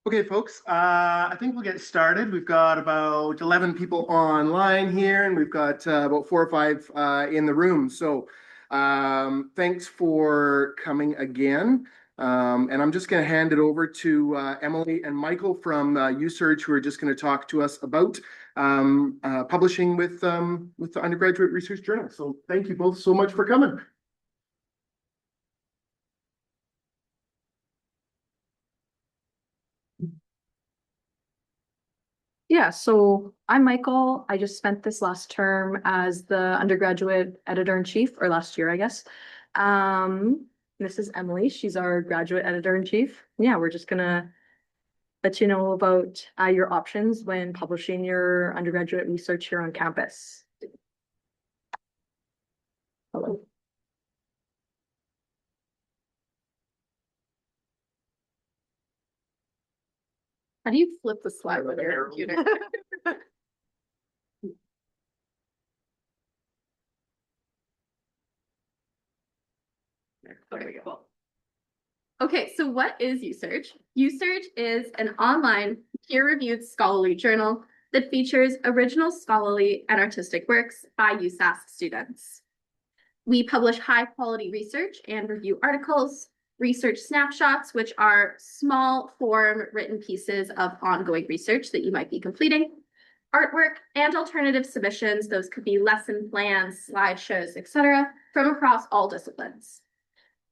Okay, folks, I think we'll get started. We've got about 11 people online here, and we've got about 4 or 5 in the room. So thanks for coming again. And I'm just going to hand it over to Emily and Michael from USURJ, who are just going to talk to us about publishing with the Undergraduate Research Journal. So thank you both so much for coming. Yeah, so I'm Michael. I just spent this last term as the undergraduate editor-in-chief, or last year, I guess. This is Emily. She's our graduate editor-in-chief. Yeah, we're just gonna let you know about your options when publishing your undergraduate research here on campus. Hello. How do you flip the slide on your computer? Okay, cool. Okay, so what is USURJ? USURJ is an online peer-reviewed scholarly journal that features original scholarly and artistic works by USask students. We publish high-quality research and review articles, research snapshots, which are small form written pieces of ongoing research that you might be completing, artwork, and alternative submissions. Those could be lesson plans, slideshows, etc., from across all disciplines.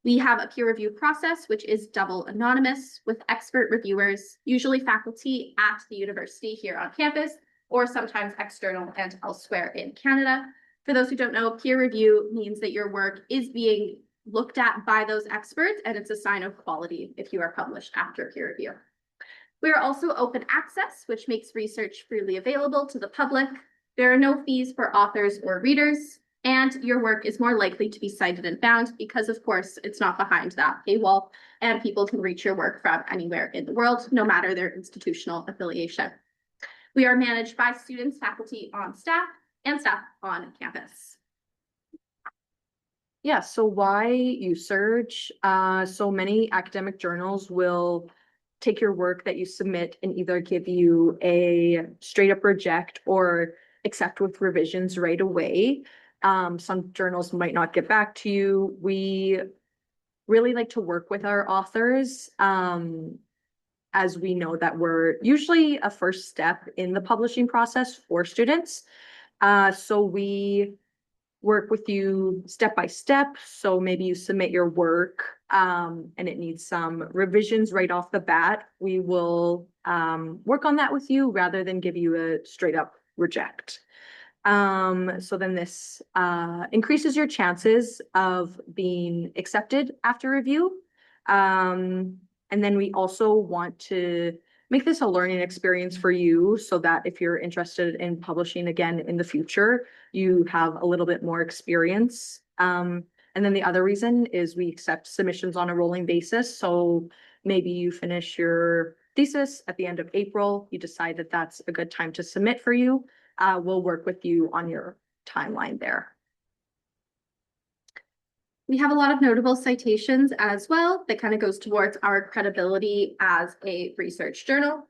We have a peer review process, which is double anonymous, with expert reviewers, usually faculty at the university here on campus, or sometimes external and elsewhere in Canada. For those who don't know, peer review means that your work is being looked at by those experts, and it's a sign of quality if you are published after peer review. We are also open access, which makes research freely available to the public. There are no fees for authors or readers, and your work is more likely to be cited and found because, of course, it's not behind that paywall, and people can reach your work from anywhere in the world, no matter their institutional affiliation. We are managed by students, faculty on staff, and staff on campus. Yeah, so why USURJ? So many academic journals will take your work that you submit and either give you a straight up reject or accept with revisions right away. Some journals might not get back to you. We really like to work with our authors, as we know that we're usually a first step in the publishing process for students. So we work with you step by step. So maybe you submit your work and it needs some revisions right off the bat. We will work on that with you rather than give you a straight up reject. So then this increases your chances of being accepted after review. And then we also want to make this a learning experience for you so that if you're interested in publishing again in the future, you have a little bit more experience. And then the other reason is we accept submissions on a rolling basis. So maybe you finish your thesis at the end of April, you decide that that's a good time to submit for you. We'll work with you on your timeline there. We have a lot of notable citations as well that kind of goes towards our credibility as a research journal.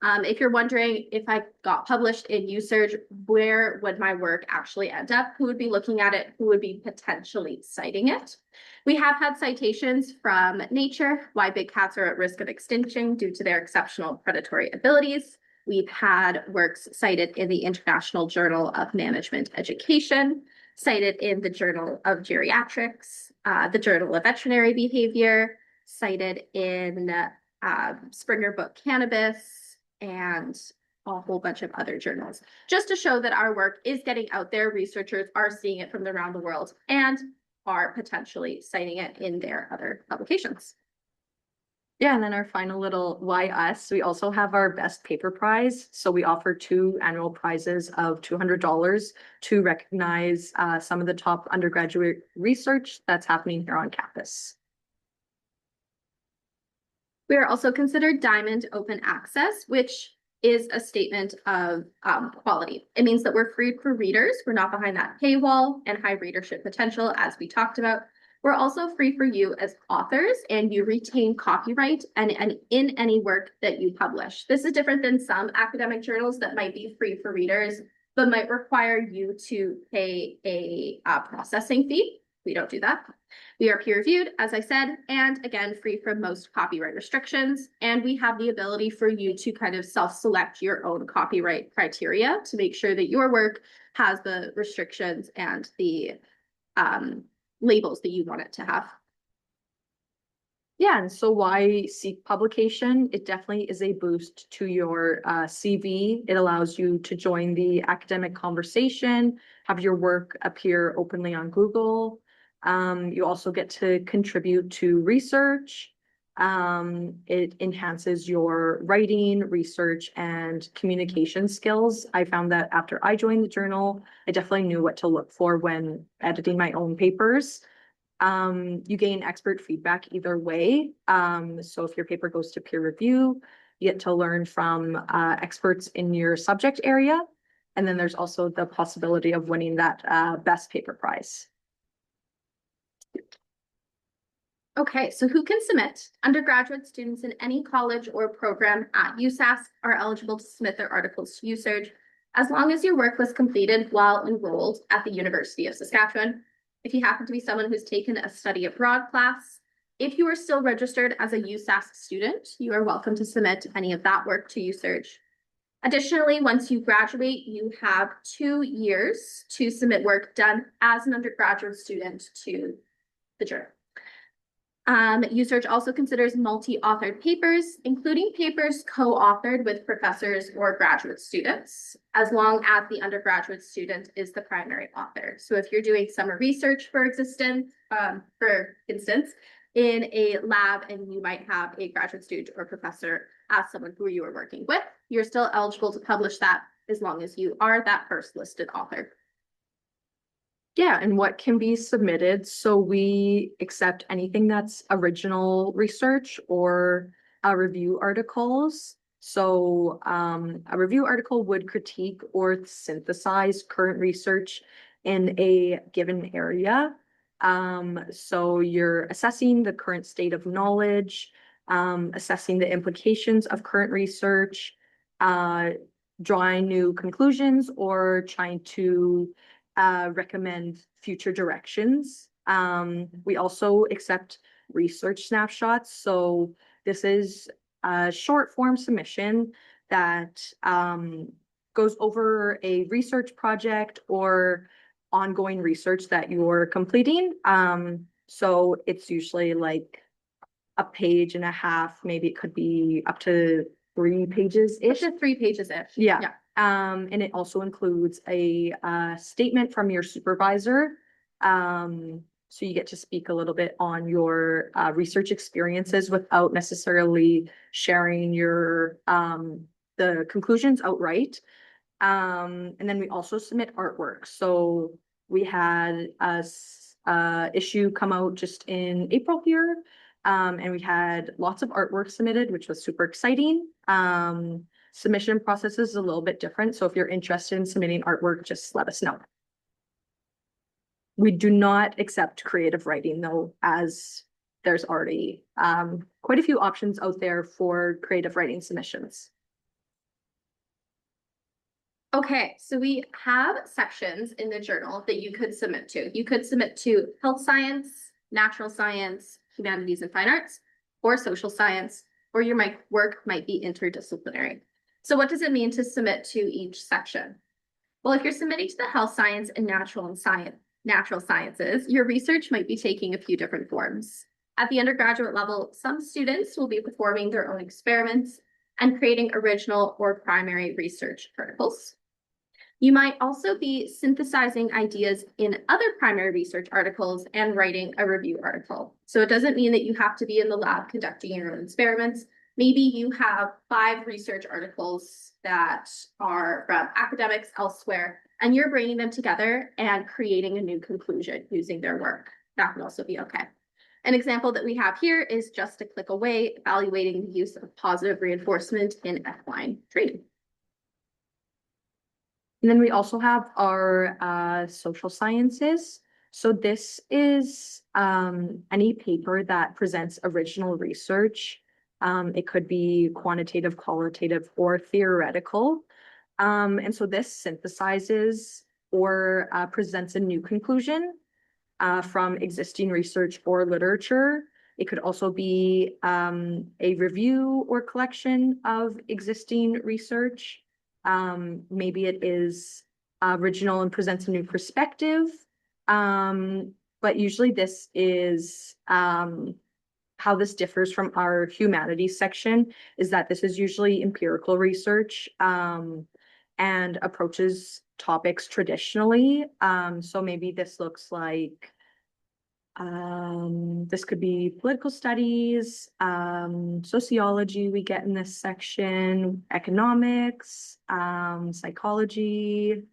If you're wondering if I got published in USURJ, where would my work actually end up? Who would be looking at it? Who would be potentially citing it? We have had citations from Nature, Why Big Cats Are at Risk of Extinction Due to Their Exceptional Predatory Abilities. We've had works cited in the International Journal of Management Education, cited in the Journal of Geriatrics, the Journal of Veterinary Behavior, cited in Springer Book Cannabis, and a whole bunch of other journals, just to show that our work is getting out there. Researchers are seeing it from around the world and are potentially citing it in their other publications. Yeah, and then our final little why us, we also have our best paper prize. So we offer 2 annual prizes of $200 to recognize some of the top undergraduate research that's happening here on campus. We are also considered Diamond Open Access, which is a statement of quality. It means that we're free for readers. We're not behind that paywall and high readership potential, as we talked about. We're also free for you as authors, and you retain copyright and in any work that you publish. This is different than some academic journals that might be free for readers, but might require you to pay a processing fee. We don't do that. We are peer reviewed, as I said, and again, free from most copyright restrictions. And we have the ability for you to kind of self-select your own copyright criteria to make sure that your work has the restrictions and the labels that you want it to have. Yeah, and so why seek publication? It definitely is a boost to your CV. It allows you to join the academic conversation, have your work appear openly on Google. You also get to contribute to research. It enhances your writing, research, and communication skills. I found that after I joined the journal, I definitely knew what to look for when editing my own papers. You gain expert feedback either way. So if your paper goes to peer review, you get to learn from experts in your subject area. And then there's also the possibility of winning that best paper prize. Okay, so who can submit? Undergraduate students in any college or program at USask are eligible to submit their articles to USURJ as long as your work was completed while enrolled at the University of Saskatchewan. If you happen to be someone who's taken a study abroad class, if you are still registered as a USask student, you are welcome to submit any of that work to USURJ. Additionally, once you graduate, you have 2 years to submit work done as an undergraduate student to the journal. USURJ also considers multi-authored papers, including papers co-authored with professors or graduate students, as long as the undergraduate student is the primary author. So if you're doing summer research, for instance, in a lab and you might have a graduate student or professor as someone who you are working with, you're still eligible to publish that as long as you are that first listed author. Yeah, and what can be submitted? So we accept anything that's original research or review articles. So a review article would critique or synthesize current research in a given area. So you're assessing the current state of knowledge, assessing the implications of current research, drawing new conclusions, or trying to recommend future directions. We also accept research snapshots. So this is a short form submission that goes over a research project or ongoing research that you're completing. So it's usually like a page and a half, maybe it could be up to 3 pages-ish. Up to 3 pages-ish. Yeah. And it also includes a statement from your supervisor. So you get to speak a little bit on your research experiences without necessarily sharing your the conclusions outright. And then we also submit artwork. So we had a issue come out just in April here. And we had lots of artwork submitted, which was super exciting. Submission process is a little bit different. So if you're interested in submitting artwork, just let us know. We do not accept creative writing though, as there's already quite a few options out there for creative writing submissions. Okay, so we have sections in the journal that you could submit to. You could submit to health science, natural science, humanities and fine arts, or social science, or your work might be interdisciplinary. So what does it mean to submit to each section? Well, if you're submitting to the health science and natural sciences, your research might be taking a few different forms. At the undergraduate level, some students will be performing their own experiments and creating original or primary research articles. You might also be synthesizing ideas in other primary research articles and writing a review article. So it doesn't mean that you have to be in the lab conducting your own experiments. Maybe you have 5 research articles that are from academics elsewhere, and you're bringing them together and creating a new conclusion using their work. That can also be okay. An example that we have here is just a click away, evaluating the use of positive reinforcement in equine training. And then we also have our social sciences. So this is any paper that presents original research. It could be quantitative, qualitative, or theoretical. And so this synthesizes or presents a new conclusion from existing research or literature. It could also be a review or collection of existing research. Maybe it is original and presents a new perspective. But usually this is how this differs from our humanities section is that this is usually empirical research and approaches topics traditionally. So maybe this looks like this could be political studies, sociology we get in this section, economics, psychology.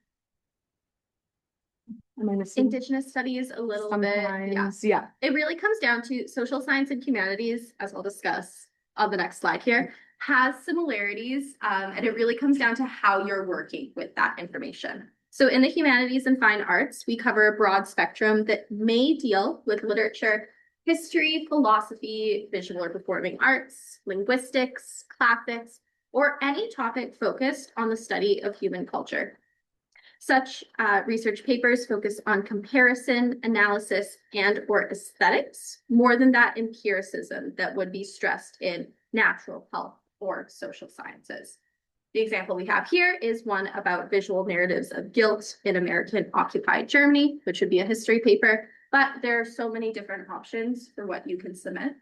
Am I missing? Indigenous studies a little bit. Yeah. Sometimes, yeah. It really comes down to social science and humanities, as I'll discuss on the next slide here, has similarities, and it really comes down to how you're working with that information. So in the humanities and fine arts, we cover a broad spectrum that may deal with literature, history, philosophy, visual or performing arts, linguistics, classics, or any topic focused on the study of human culture. Such research papers focus on comparison, analysis, and or aesthetics, more than that empiricism that would be stressed in natural health or social sciences. The example we have here is one about visual narratives of guilt in American occupied Germany, which would be a history paper, but there are so many different options for what you can submit.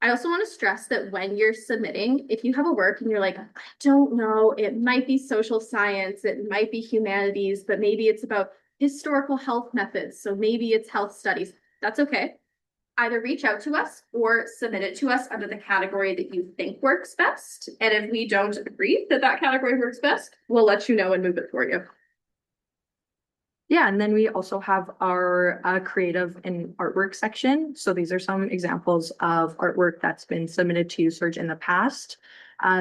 I also want to stress that when you're submitting, if you have a work and you're like, I don't know, it might be social science, it might be humanities, but maybe it's about historical health methods, so maybe it's health studies, that's okay. Either reach out to us or submit it to us under the category that you think works best. And if we don't agree that that category works best, we'll let you know and move it for you. Yeah, and then we also have our creative and artwork section. So these are some examples of artwork that's been submitted to USURJ in the past.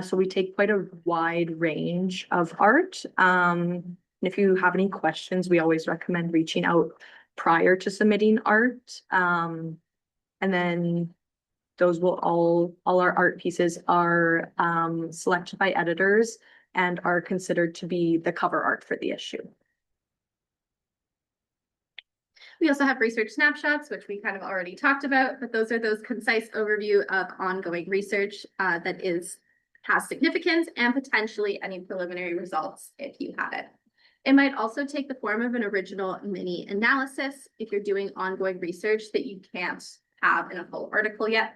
So we take quite a wide range of art. And if you have any questions, we always recommend reaching out prior to submitting art. And then those will all our art pieces are selected by editors and are considered to be the cover art for the issue. We also have research snapshots, which we kind of already talked about, but those are those concise overview of ongoing research that has significance and potentially any preliminary results if you have it. It might also take the form of an original mini analysis if you're doing ongoing research that you can't have in a full article yet.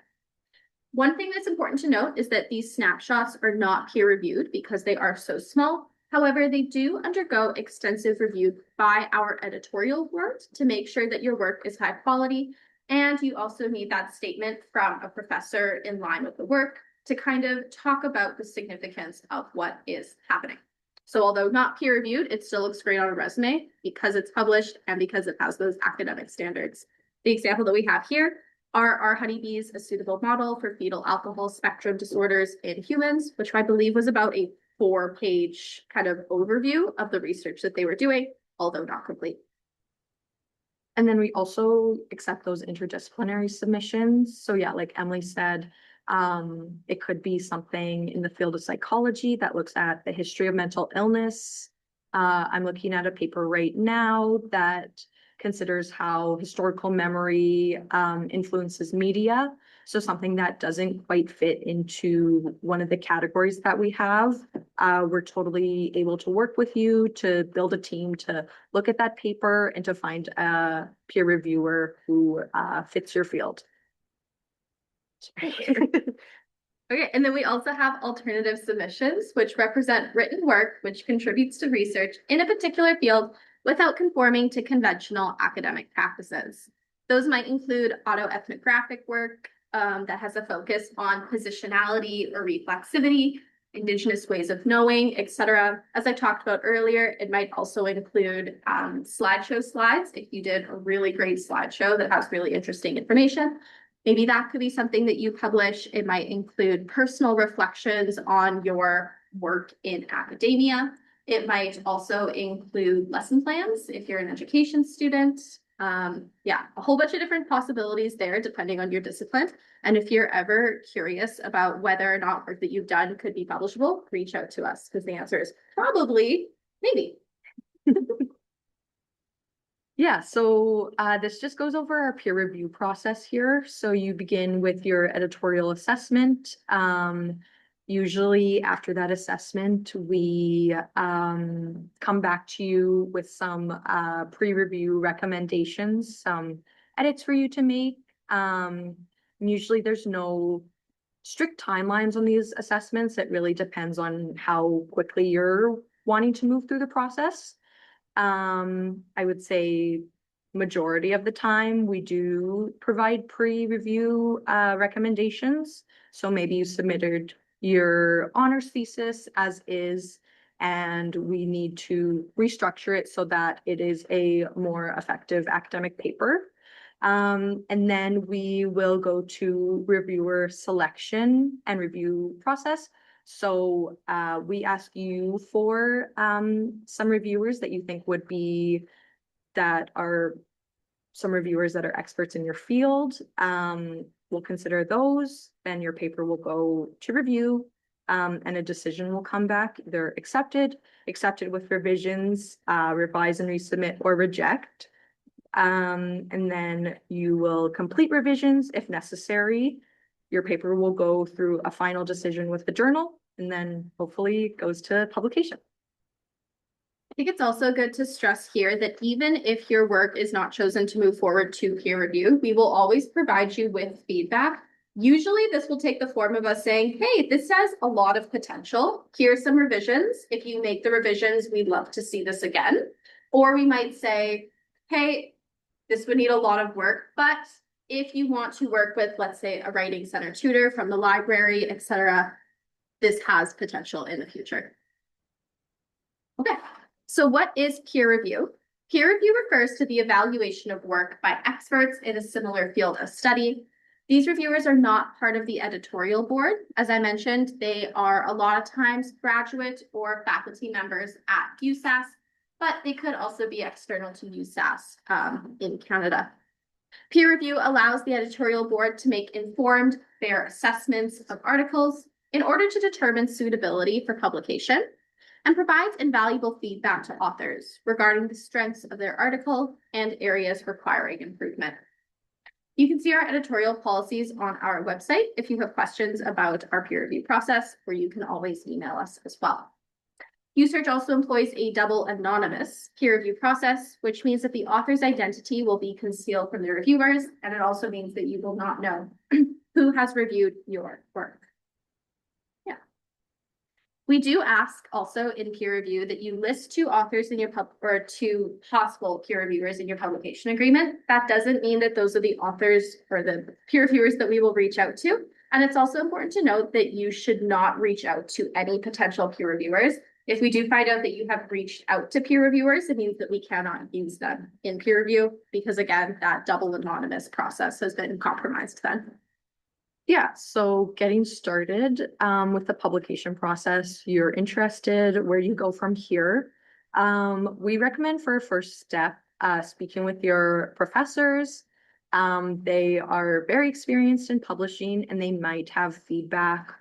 One thing that's important to note is that these snapshots are not peer reviewed because they are so small. However, they do undergo extensive review by our editorial board to make sure that your work is high quality. And you also need that statement from a professor in line with the work to kind of talk about the significance of what is happening. So although not peer reviewed, it still looks great on a resume because it's published and because it has those academic standards. The example that we have here are honeybees a suitable model for fetal alcohol spectrum disorders in humans, which I believe was about a 4-page kind of overview of the research that they were doing, although not complete. And then we also accept those interdisciplinary submissions. So yeah, like Emily said, it could be something in the field of psychology that looks at the history of mental illness. I'm looking at a paper right now that considers how historical memory influences media. So something that doesn't quite fit into one of the categories that we have. We're totally able to work with you to build a team to look at that paper and to find a peer reviewer who fits your field. Okay, and then we also have alternative submissions, which represent written work which contributes to research in a particular field without conforming to conventional academic practices. Those might include autoethnographic work that has a focus on positionality or reflexivity, Indigenous ways of knowing, etc. As I talked about earlier, it might also include slideshow slides. If you did a really great slideshow that has really interesting information, maybe that could be something that you publish. It might include personal reflections on your work in academia. It might also include lesson plans if you're an education student. Yeah, a whole bunch of different possibilities there depending on your discipline. And if you're ever curious about whether or not work that you've done could be publishable, reach out to us because the answer is probably maybe. Yeah, so this just goes over our peer review process here. So you begin with your editorial assessment. Usually after that assessment, we come back to you with some pre-review recommendations, some edits for you to make. Usually there's no strict timelines on these assessments. It really depends on how quickly you're wanting to move through the process. I would say majority of the time we do provide pre-review recommendations. So maybe you submitted your honors thesis as is, and we need to restructure it so that it is a more effective academic paper. And then we will go to reviewer selection and review process. So we ask you for some reviewers that you think would be, that are some reviewers that are experts in your field. We'll consider those, then your paper will go to review, and a decision will come back, either accepted with revisions, revise and resubmit, or reject. And then you will complete revisions if necessary. Your paper will go through a final decision with the journal, and then hopefully it goes to publication. I think it's also good to stress here that even if your work is not chosen to move forward to peer review, we will always provide you with feedback. Usually this will take the form of us saying, hey, this has a lot of potential. Here's some revisions. If you make the revisions, we'd love to see this again. Or we might say, hey, this would need a lot of work, but if you want to work with, let's say, a writing center tutor from the library, etc., this has potential in the future. Okay, so what is peer review? Peer review refers to the evaluation of work by experts in a similar field of study. These reviewers are not part of the editorial board. As I mentioned, they are a lot of times graduate or faculty members at USask, but they could also be external to USask in Canada. Peer review allows the editorial board to make informed, fair assessments of articles in order to determine suitability for publication, and provides invaluable feedback to authors regarding the strengths of their article and areas requiring improvement. You can see our editorial policies on our website if you have questions about our peer review process, or you can always email us as well. USURJ also employs a double anonymous peer review process, which means that the author's identity will be concealed from the reviewers, and it also means that you will not know who has reviewed your work. Yeah. We do ask also in peer review that you list two authors in your or two possible peer reviewers in your publication agreement. That doesn't mean that those are the authors or the peer reviewers that we will reach out to. And it's also important to note that you should not reach out to any potential peer reviewers. If we do find out that you have reached out to peer reviewers, it means that we cannot use them in peer review because, again, that double anonymous process has been compromised then. Yeah, so getting started with the publication process, you're interested, where you go from here. We recommend for a first step, speaking with your professors. They are very experienced in publishing, and they might have feedback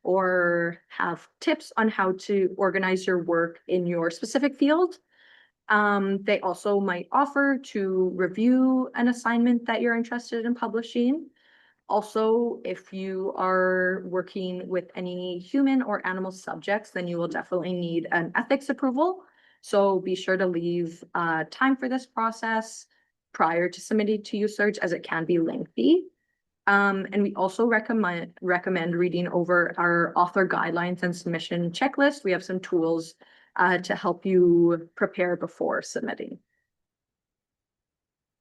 or have tips on how to organize your work in your specific field. They also might offer to review an assignment that you're interested in publishing. Also, if you are working with any human or animal subjects, then you will definitely need an ethics approval. So be sure to leave time for this process prior to submitting to USURJ, as it can be lengthy. And we also recommend reading over our author guidelines and submission checklist. We have some tools to help you prepare before submitting.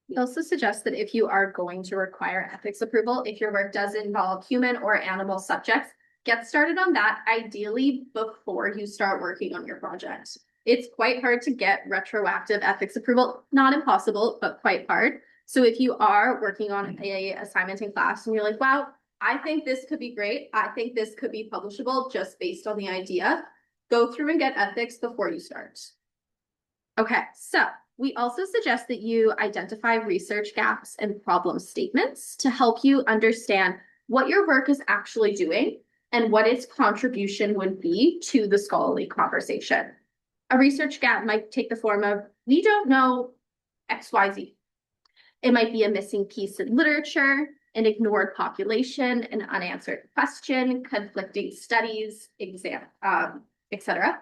We also suggest that if you are going to require ethics approval, if your work does involve human or animal subjects, get started on that ideally before you start working on your project. It's quite hard to get retroactive ethics approval, not impossible, but quite hard. So if you are working on a assignment in class and you're like, wow, I think this could be great, I think this could be publishable just based on the idea, go through and get ethics before you start. Okay, so We also suggest that you identify research gaps and problem statements to help you understand what your work is actually doing and what its contribution would be to the scholarly conversation. A research gap might take the form of, we don't know XYZ. It might be a missing piece in literature, an ignored population, an unanswered question, conflicting studies, etc.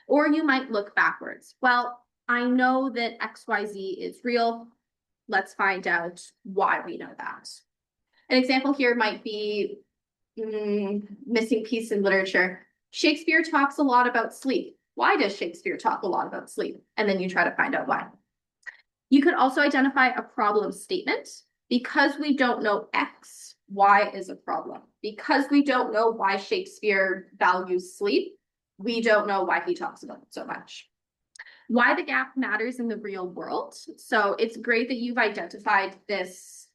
Or you might look backwards. Well, I know that XYZ is real. Let's find out why we know that. An example here might be missing piece in literature. Shakespeare talks a lot about sleep. Why does Shakespeare talk a lot about sleep? And then you try to find out why. You could also identify a problem statement. Because we don't know X, Y is a problem. Because we don't know why Shakespeare values sleep, we don't know why he talks about it so much. Why the gap matters in the real world. So it's great that you've identified this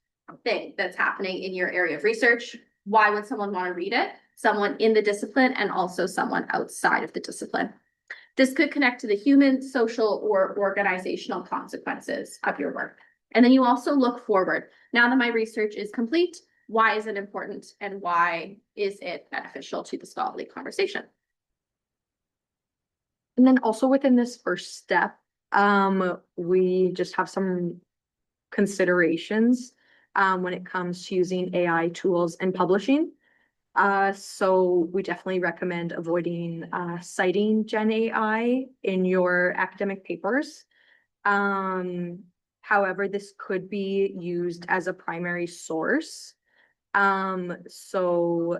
thing that's happening in your area of research. Why would someone want to read it? Someone in the discipline and also someone outside of the discipline. This could connect to the human, social, or organizational consequences of your work. And then you also look forward. Now that my research is complete, why is it important and why is it beneficial to the scholarly conversation? And then also within this first step, we just have some considerations when it comes to using AI tools and publishing. So we definitely recommend avoiding citing Gen AI in your academic papers. However, this could be used as a primary source. So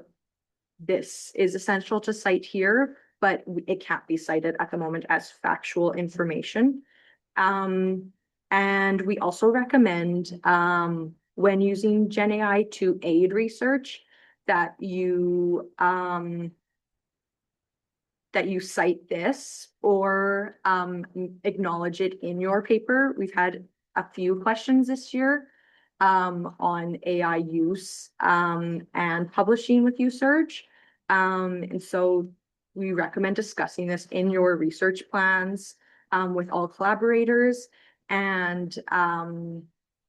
this is essential to cite here, but it can't be cited at the moment as factual information. And we also recommend when using Gen AI to aid research that you cite this or acknowledge it in your paper. We've had a few questions this year on AI use and publishing with USURJ. And so we recommend discussing this in your research plans with all collaborators and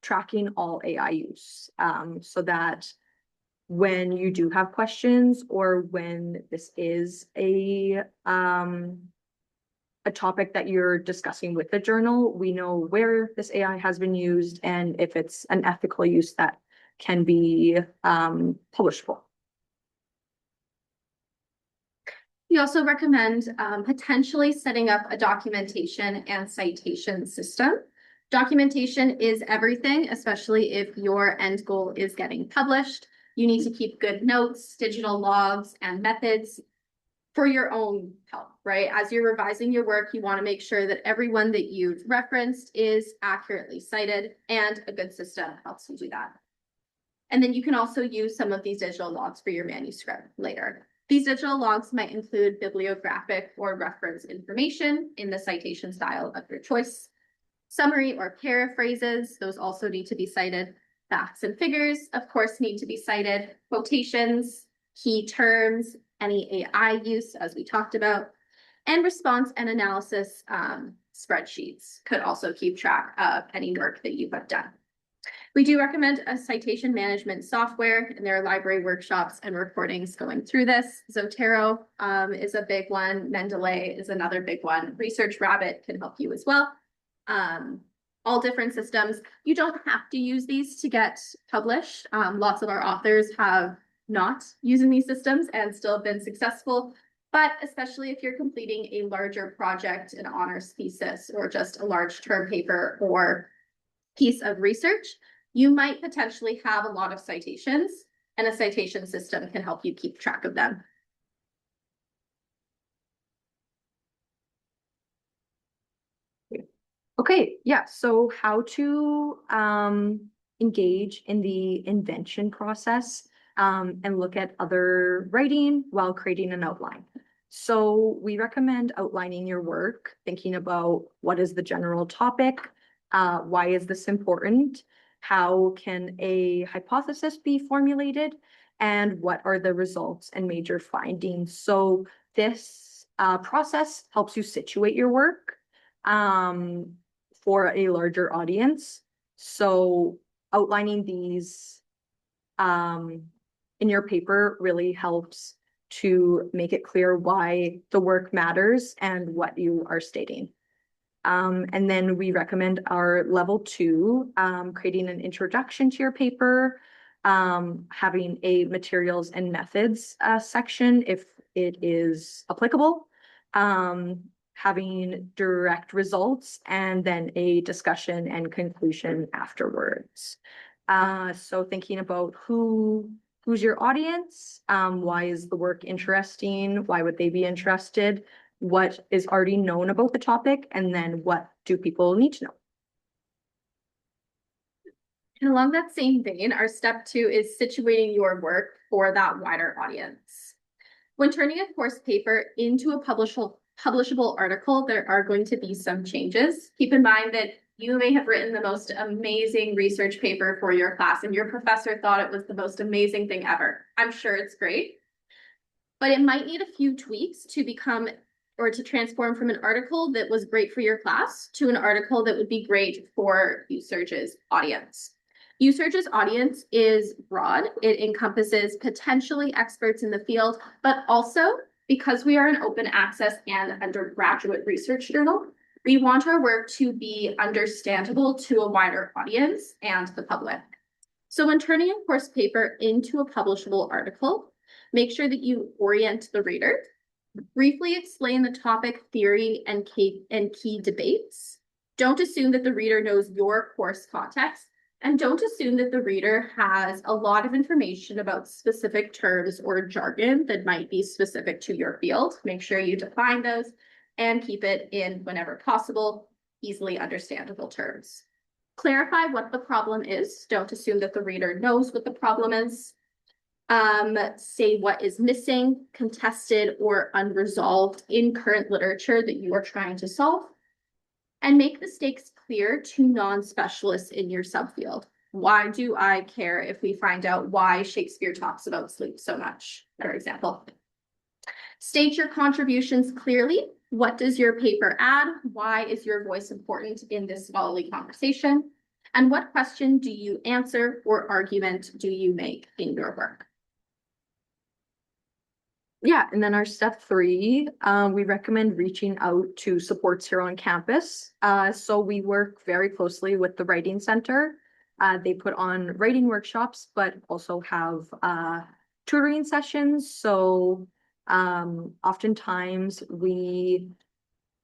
tracking all AI use so that when you do have questions or when this is a topic that you're discussing with the journal, we know where this AI has been used and if it's an ethical use that can be publishable. We also recommend potentially setting up a documentation and citation system. Documentation is everything, especially if your end goal is getting published. You need to keep good notes, digital logs, and methods for your own help, right? As you're revising your work, you want to make sure that everyone that you've referenced is accurately cited, and a good system helps you do that. And then you can also use some of these digital logs for your manuscript later. These digital logs might include bibliographic or reference information in the citation style of your choice. Summary or paraphrases, those also need to be cited. Facts and figures, of course, need to be cited. Quotations, key terms, any AI use, as we talked about, and response and analysis spreadsheets could also keep track of any work that you have done. We do recommend a citation management software, and there are library workshops and recordings going through this. Zotero is a big one. Mendeley is another big one. Research Rabbit can help you as well. All different systems. You don't have to use these to get published. Lots of our authors have not using these systems and still been successful. But especially if you're completing a larger project, an honors thesis, or just a large term paper or piece of research, you might potentially have a lot of citations, and a citation system can help you keep track of them. Okay, yeah, so how to engage in the invention process and look at other writing while creating an outline. So we recommend outlining your work, thinking about what is the general topic, why is this important, how can a hypothesis be formulated, and what are the results and major findings. So this process helps you situate your work, for a larger audience. So outlining these in your paper really helps to make it clear why the work matters and what you are stating. And then we recommend our level 2, creating an introduction to your paper, having a materials and methods section if it is applicable, having direct results, and then a discussion and conclusion afterwards. So thinking about who's your audience, why is the work interesting, why would they be interested, what is already known about the topic, and then what do people need to know. And along that same vein, our step 2 is situating your work for that wider audience. When turning a course paper into a publishable article, there are going to be some changes. Keep in mind that you may have written the most amazing research paper for your class and your professor thought it was the most amazing thing ever. I'm sure it's great, but it might need a few tweaks to become or to transform from an article that was great for your class to an article that would be great for USURJ's audience. USURJ's audience is broad. It encompasses potentially experts in the field, but also because we are an open access and undergraduate research journal, we want our work to be understandable to a wider audience and the public. So when turning a course paper into a publishable article, make sure that you orient the reader, briefly explain the topic, theory, and key debates. Don't assume that the reader knows your course context, and don't assume that the reader has a lot of information about specific terms or jargon that might be specific to your field. Make sure you define those and keep it in, whenever possible, easily understandable terms. Clarify what the problem is. Don't assume that the reader knows what the problem is. Say what is missing, contested, or unresolved in current literature that you are trying to solve. And make the stakes clear to non-specialists in your subfield. Why do I care if we find out why Shakespeare talks about sleep so much, for example? State your contributions clearly. What does your paper add? Why is your voice important in this scholarly conversation? And what question do you answer or argument do you make in your work? Yeah, and then our step 3, we recommend reaching out to supports here on campus. So we work very closely with the Writing Centre. They put on writing workshops, but also have tutoring sessions. So oftentimes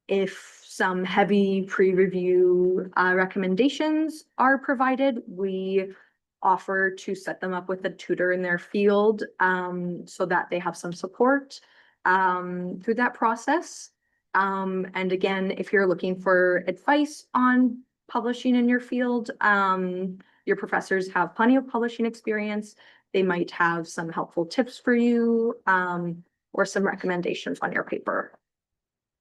if some heavy pre-review recommendations are provided, we offer to set them up with a tutor in their field so that they have some support through that process. And again, if you're looking for advice on publishing in your field, your professors have plenty of publishing experience. They might have some helpful tips for you or some recommendations on your paper.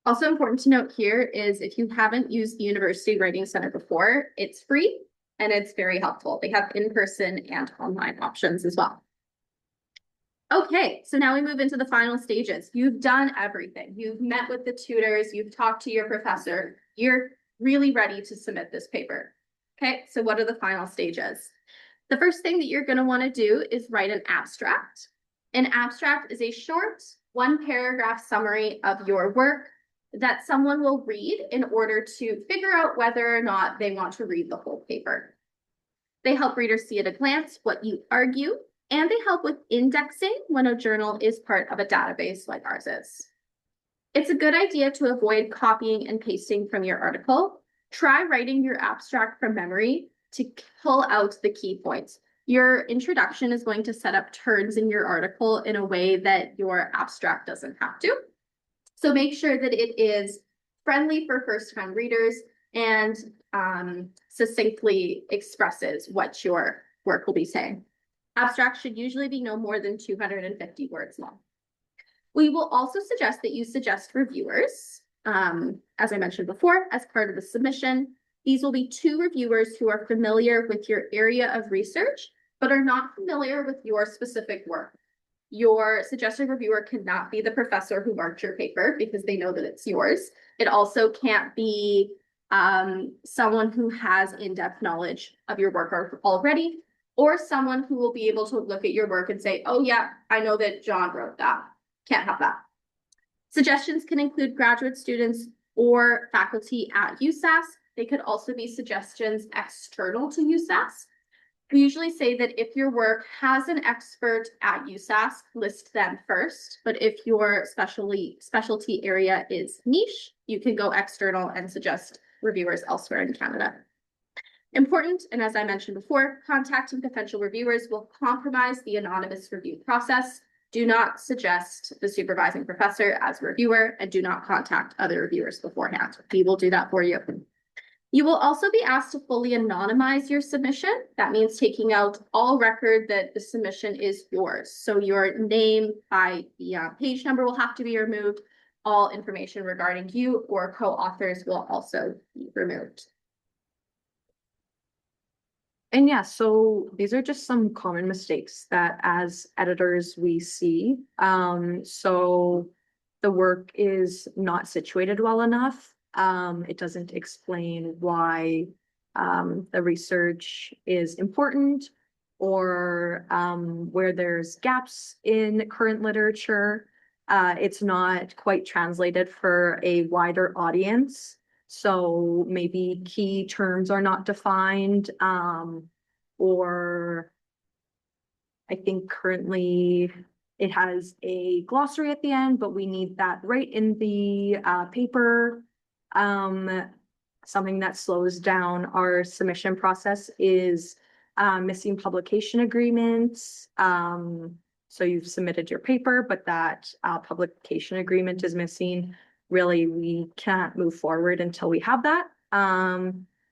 Also important to note here is if you haven't used the University Writing Centre before, it's free and it's very helpful. They have in-person and online options as well. Okay, so now we move into the final stages. You've done everything. You've met with the tutors, you've talked to your professor, you're really ready to submit this paper. Okay, so what are the final stages? The first thing that you're going to want to do is write an abstract. An abstract is a short, 1-paragraph summary of your work that someone will read in order to figure out whether or not they want to read the whole paper. They help readers see at a glance what you argue, and they help with indexing when a journal is part of a database like ours is. It's a good idea to avoid copying and pasting from your article. Try writing your abstract from memory to pull out the key points. Your introduction is going to set up turns in your article in a way that your abstract doesn't have to. So make sure that it is friendly for first-time readers and succinctly expresses what your work will be saying. Abstracts should usually be no more than 250 words long. We will also suggest that you suggest reviewers, as I mentioned before, as part of the submission. These will be 2 reviewers who are familiar with your area of research, but are not familiar with your specific work. Your suggested reviewer cannot be the professor who marked your paper because they know that it's yours. It also can't be someone who has in-depth knowledge of your work already, or someone who will be able to look at your work and say, oh yeah, I know that John wrote that. Can't have that. Suggestions can include graduate students or faculty at USask. They could also be suggestions external to USask. We usually say that if your work has an expert at USask, list them first. But if your specialty area is niche, you can go external and suggest reviewers elsewhere in Canada. Important, and as I mentioned before, contacting potential reviewers will compromise the anonymous review process. Do not suggest the supervising professor as reviewer, and do not contact other reviewers beforehand. We will do that for you. You will also be asked to fully anonymize your submission. That means taking out all record that the submission is yours. So your name by the page number will have to be removed. All information regarding you or co-authors will also be removed. And yeah, so these are just some common mistakes that as editors we see. So the work is not situated well enough. It doesn't explain why the research is important, or where there's gaps in current literature. It's not quite translated for a wider audience. So maybe key terms are not defined, or I think currently it has a glossary at the end, but we need that right in the paper. Something that slows down our submission process is missing publication agreements. So you've submitted your paper, but that publication agreement is missing. Really, we can't move forward until we have that.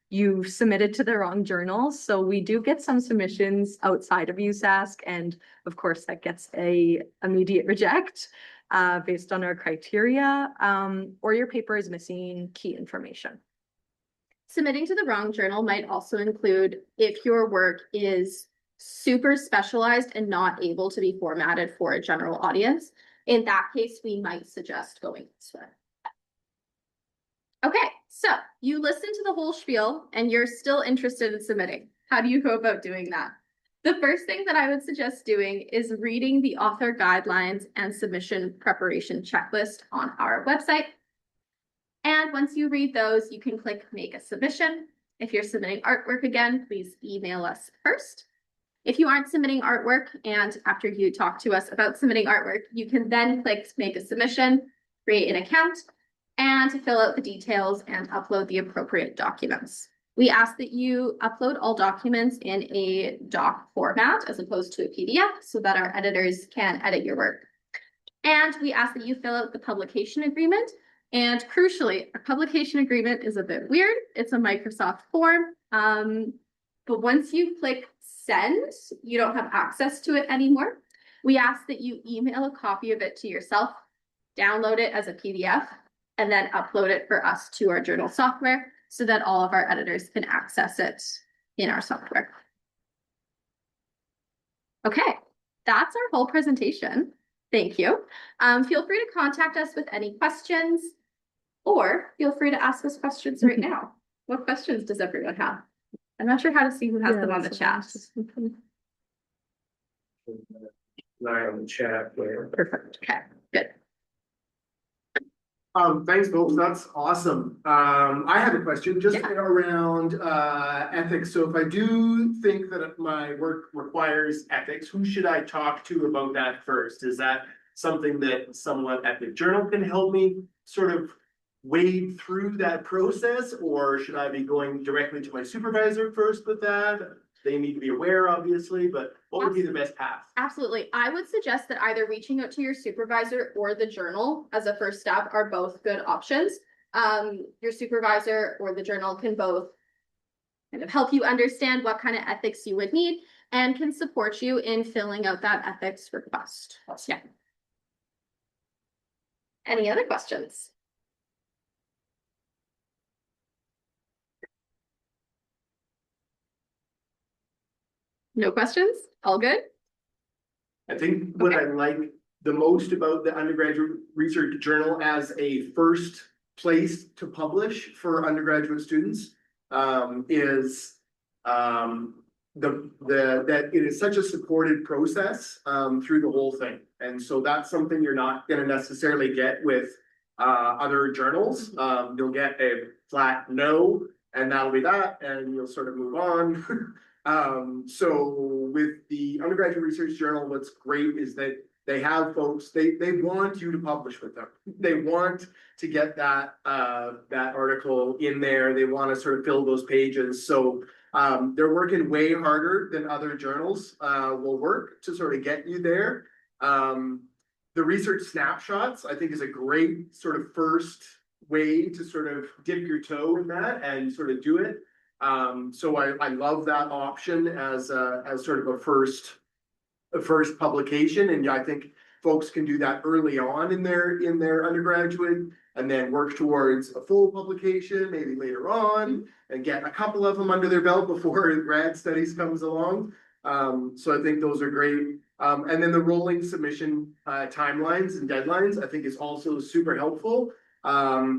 You've submitted to the wrong journals. So we do get some submissions outside of USask, and of course that gets a immediate reject based on our criteria, or your paper is missing key information. Submitting to the wrong journal might also include if your work is super specialized and not able to be formatted for a general audience. In that case, we might suggest going this way. Okay, so you listen to the whole spiel and you're still interested in submitting. How do you go about doing that? The first thing that I would suggest doing is reading the author guidelines and submission preparation checklist on our website. And once you read those, you can click Make a Submission. If you're submitting artwork again, please email us first. If you aren't submitting artwork, and after you talk to us about submitting artwork, you can then click Make a Submission, create an account, and to fill out the details and upload the appropriate documents. We ask that you upload all documents in a doc format as opposed to a PDF so that our editors can edit your work. And we ask that you fill out the publication agreement. And crucially, a publication agreement is a bit weird. It's a Microsoft form. But once you click send, you don't have access to it anymore. We ask that you email a copy of it to yourself, download it as a PDF, and then upload it for us to our journal software so that all of our editors can access it in our software. Okay, that's our whole presentation. Thank you. Feel free to contact us with any questions, or feel free to ask us questions right now. What questions does everyone have? I'm not sure how to see who has them on the chat. Right on the chat there. Perfect. Okay, good. Thanks, folks. That's awesome. I have a question just Yeah. around ethics. So if I do think that my work requires ethics, who should I talk to about that first? Is that something that someone at the journal can help me sort of wade through that process, or should I be going directly to my supervisor first with that? They need to be aware, obviously, but what would be the best path? Absolutely. I would suggest that either reaching out to your supervisor or the journal as a first step are both good options. Your supervisor or the journal can both kind of help you understand what kind of ethics you would need and can support you in filling out that ethics request. Yeah. Any other questions? No questions? All good? I think what I like the most about the undergraduate research journal as a first place to publish for undergraduate students is that it is such a supported process through the whole thing. And so that's something you're not going to necessarily get with other journals. You'll get a flat no, and that'll be that, and you'll sort of move on. So with the undergraduate research journal, what's great is that they have folks, they want you to publish with them. They want to get that article in there. They want to sort of fill those pages. So they're working way harder than other journals will work to sort of get you there. The research snapshots, I think, is a great sort of first way to sort of dip your toe in that and sort of do it. So I love that option as sort of a first publication, and I think folks can do that early on in their undergraduate, and then work towards a full publication maybe later on, and get a couple of them under their belt before grad studies comes along. So I think those are great. And then the rolling submission timelines and deadlines, I think, is also super helpful.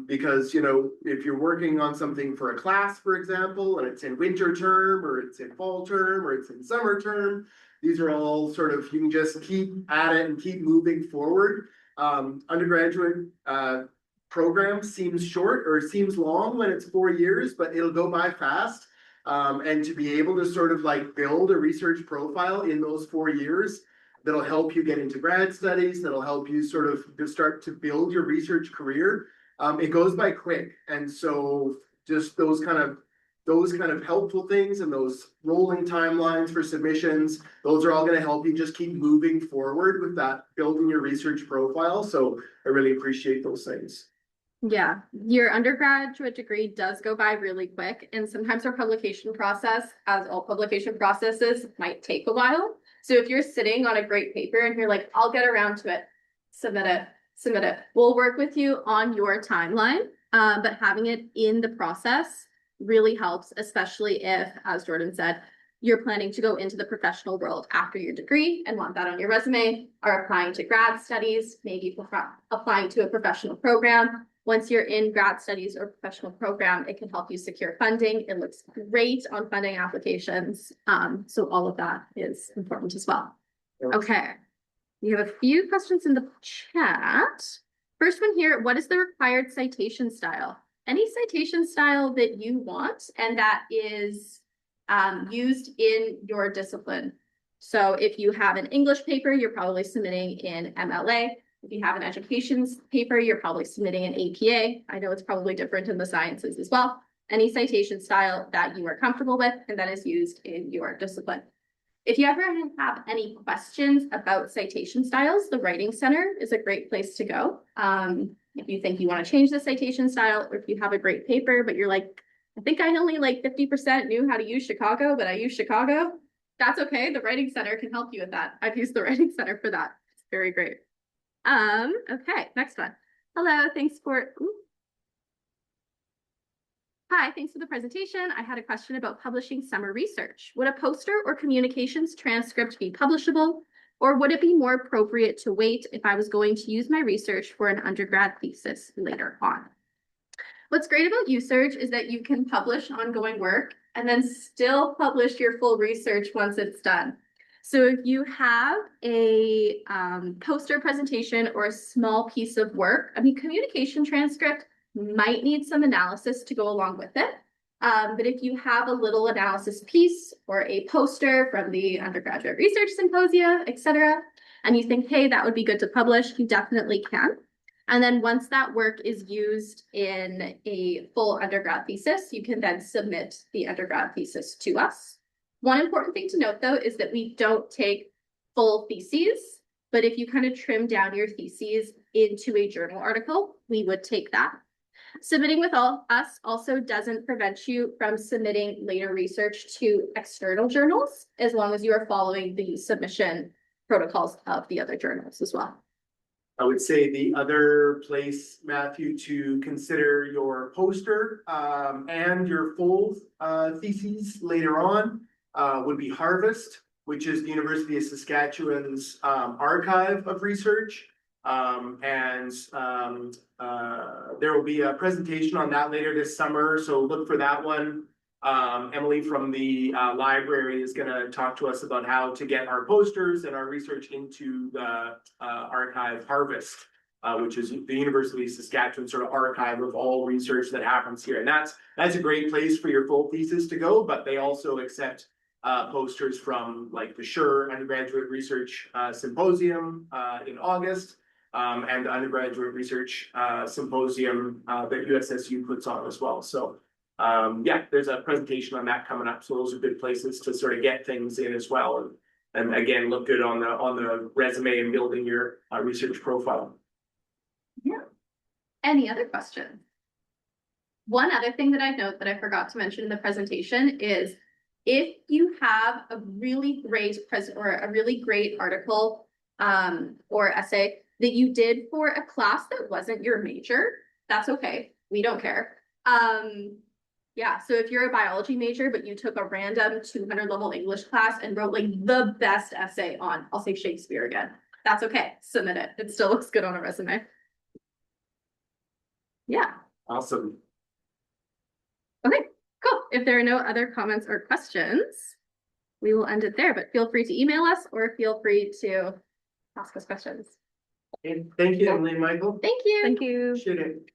Because, you know, if you're working on something for a class, for example, and it's in winter term, or it's in fall term, or it's in summer term, these are all sort of, you can just keep at it and keep moving forward. Undergraduate program seems short or seems long when it's 4 years, but it'll go by fast. And to be able to sort of like build a research profile in those 4 years, that'll help you get into grad studies, that'll help you sort of start to build your research career. It goes by quick. And so just those kind of helpful things and those rolling timelines for submissions, those are all going to help you just keep moving forward with that, building your research profile. So I really appreciate those things. Yeah, your undergraduate degree does go by really quick, and sometimes our publication process, as all publication processes, might take a while. So if you're sitting on a great paper and you're like, I'll get around to it, submit it. We'll work with you on your timeline, but having it in the process really helps, especially if, as Jordan said, you're planning to go into the professional world after your degree and want that on your resume, are applying to grad studies, maybe applying to a professional program. Once you're in grad studies or professional program, it can help you secure funding. It looks great on funding applications. So all of that is important as well. Okay, we have a few questions in the chat. First one here, what is the required citation style? Any citation style that you want and that is used in your discipline. So if you have an English paper, you're probably submitting in MLA. If you have an education paper, you're probably submitting an APA. I know it's probably different in the sciences as well. Any citation style that you are comfortable with and that is used in your discipline. If you ever have any questions about citation styles, the Writing Center is a great place to go. If you think you want to change the citation style, or if you have a great paper, but you're like, I think I only like 50% knew how to use Chicago, but I use Chicago. That's okay. The Writing Center can help you with that. I've used the Writing Center for that. It's very great. Okay, next one. Hello, Hi, thanks for the presentation. I had a question about publishing summer research. Would a poster or communications transcript be publishable, or would it be more appropriate to wait if I was going to use my research for an undergrad thesis later on? What's great about USURJ is that you can publish ongoing work and then still publish your full research once it's done. So if you have a poster presentation or a small piece of work, I mean, communication transcript might need some analysis to go along with it. But if you have a little analysis piece or a poster from the undergraduate research symposia, etc., and you think, hey, that would be good to publish, you definitely can. And then once that work is used in a full undergrad thesis, you can then submit the undergrad thesis to us. One important thing to note, though, is that we don't take full theses, but if you kind of trim down your theses into a journal article, we would take that. Submitting with us also doesn't prevent you from submitting later research to external journals, as long as you are following the submission protocols of the other journals as well. I would say the other place, Matthew, to consider your poster and your full theses later on would be Harvest, which is the University of Saskatchewan's archive of research. there will be a presentation on that later this summer, so look for that one. Emily from the library is going to talk to us about how to get our posters and our research into the archive Harvest, which is the University of Saskatchewan sort of archive of all research that happens here. And that's a great place for your full thesis to go, but they also accept posters from like the USURJ Undergraduate Research Symposium in August, and the Undergraduate Research Symposium that USSU puts on as well. So yeah, there's a presentation on that coming up. So those are good places to sort of get things in as well. And again, look good on the resume and building your research profile. Yeah. Any other questions? One other thing that I'd note that I forgot to mention in the presentation is if you have a really great a really great article or essay that you did for a class that wasn't your major, that's okay. We don't care. Yeah, so if you're a biology major, but you took a random 200 level English class and wrote like the best essay on, I'll say Shakespeare again, that's okay. Submit it. It still looks good on a resume. Yeah. Awesome. Okay, cool. If there are no other comments or questions, we will end it there, but feel free to email us or feel free to ask us questions. And thank you, Emily and Michael. Thank you. Thank you. Appreciate it.